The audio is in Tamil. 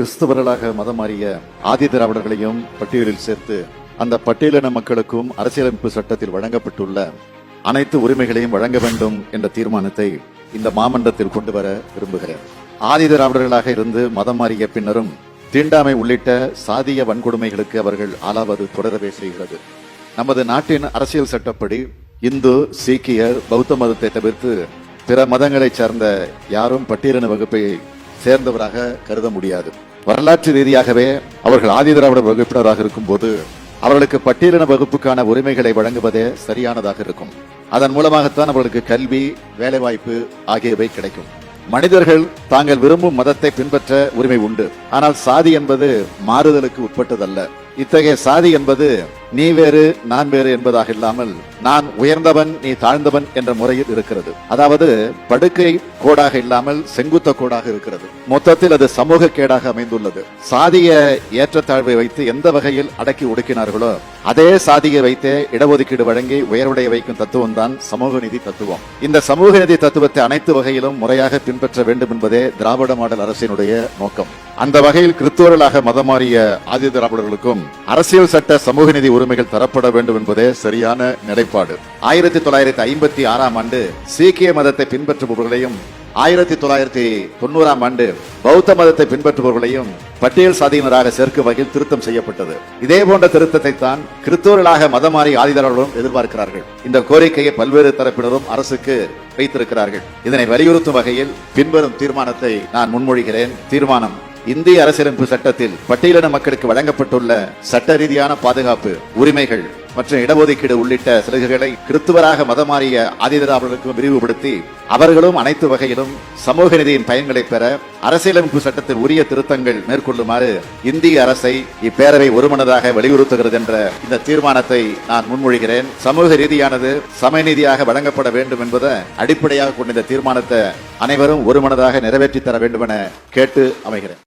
கிறிஸ்தவர்களாக மதம் மாறிய ஆதி திராவிடர்களையும் பட்டியலில் சேர்த்து அந்த பட்டியலின மக்களுக்கும் அரசியலமைப்பு சட்டத்தில் வழங்கப்பட்டுள்ள அனைத்து உரிமைகளையும் வழங்க வேண்டும் என்ற தீர்மானத்தை இந்த மாமன்றத்தில் கொண்டு வர விரும்புகிறேன். ஆதி திராவிடர்களாக இருந்து மதம் மாறிய பின்னரும் தீண்டாமை உள்ளிட்ட சாதிய வன்கொடுமைகளுக்கு அவர்கள் ஆளாவது தொடரவே செய்கிறது. நமது நாட்டின் அரசியல் சட்டப்படி இந்து, சீக்கியர், பௌத்த மதத்தை தவிர்த்து பிற மதங்களைச் சார்ந்த யாரும் பட்டியலின வகுப்பை சேர்ந்தவராக கருத முடியாது. வரலாற்று ரீதியாகவே அவர்கள் ஆதி திராவிட வகுப்பினராக இருக்கும் போது அவர்களுக்கு பட்டியலின வகுப்புக்கான உரிமைகளை வழங்குவதே சரியானதாக இருக்கும். அதன் மூலமாகத்தான் அவர்களுக்கு கல்வி, வேலைவாய்ப்பு ஆகியவை கிடைக்கும். மனிதர்கள் தாங்கள் விரும்பும் மதத்தை பின்பற்ற உரிமை உண்டு. ஆனால் சாதி என்பது மாறுதலுக்கு உட்பட்டதல்ல. இத்தகைய சாதி என்பது நீ வேறு நான் வேறு என்பதாக இல்லாமல் நான் உயர்ந்தவன் நீ தாழ்ந்தவன் என்ற முறையில் இருக்கிறது. அதாவது படுக்கை கோடாக இல்லாமல் செங்குத்த கோடாக இருக்கிறது. மொத்தத்தில் அது சமூக கேடாக அமைந்துள்ளது. சாதிய ஏற்றத்தாழ்வை வைத்து எந்த வகையில் அடக்கி ஒடுக்கினார்களோ அதே சாதியை வைத்தே இடஒதுக்கீடு வழங்கி உயர்வுடைய வைக்கும் தத்துவம் தான் சமூக நீதி தத்துவம். இந்த சமூக நீதி தத்துவத்தை அனைத்து வகையிலும் முறையாக பின்பற்ற வேண்டும் என்பதே திராவிட மாடல் அரசினுடைய நோக்கம். அந்த வகையில் கிறிஸ்தவர்களாக மதம் மாறிய ஆதி திராவிடர்களுக்கும் அரசியல் சட்ட சமூக நீதி உரிமைகள் தரப்பட வேண்டும் என்பதே சரியான நிலைப்பாடு. 1956ஆம் ஆண்டு சீக்கிய மதத்தை பின்பற்றுபவர்களையும் 1990ஆம் ஆண்டு பௌத்த மதத்தை பின்பற்றுபவர்களையும் பட்டியல் சாதியினராக சேர்க்கும் வகையில் திருத்தம் செய்யப்பட்டது. இதே போன்ற திருத்தத்தை தான் கிறிஸ்தவர்களாக மதம் மாறி ஆதி திராவிடர்களும் எதிர்பார்க்கிறார்கள். இந்த கோரிக்கையை பல்வேறு தரப்பினரும் அரசுக்கு வைத்திருக்கிறார்கள். இதனை வலியுறுத்தும் வகையில் பின்வரும் தீர்மானத்தை நான் முன்மொழிகிறேன். தீர்மானம்: இந்திய அரசியலமைப்பு சட்டத்தில் பட்டியலின மக்களுக்கு வழங்கப்பட்டுள்ள சட்ட ரீதியான பாதுகாப்பு, உரிமைகள் மற்றும் இடஒதுக்கீடு உள்ளிட்ட சலுகைகளை கிறிஸ்துவராக மதம் மாறிய ஆதி திராவிடர்களுக்கும் விரிவுபடுத்தி அவர்களும் அனைத்து வகையிலும் சமூக நீதியின் பயன்களை பெற அரசியலமைப்பு சட்டத்தில் உரிய திருத்தங்கள் மேற்கொள்ளுமாறு இந்திய அரசை இப்பேரவை ஒருமனதாக வலியுறுத்துகிறது என்ற இந்த தீர்மானத்தை நான் முன்மொழிகிறேன். சமூக ரீதியானது சமநீதியாக வழங்கப்பட வேண்டும் என்பதை அடிப்படையாக கொண்ட இந்த தீர்மானத்தை அனைவரும் ஒருமனதாக நிறைவேற்றி தர வேண்டும் என கேட்டு அமைகிறேன்.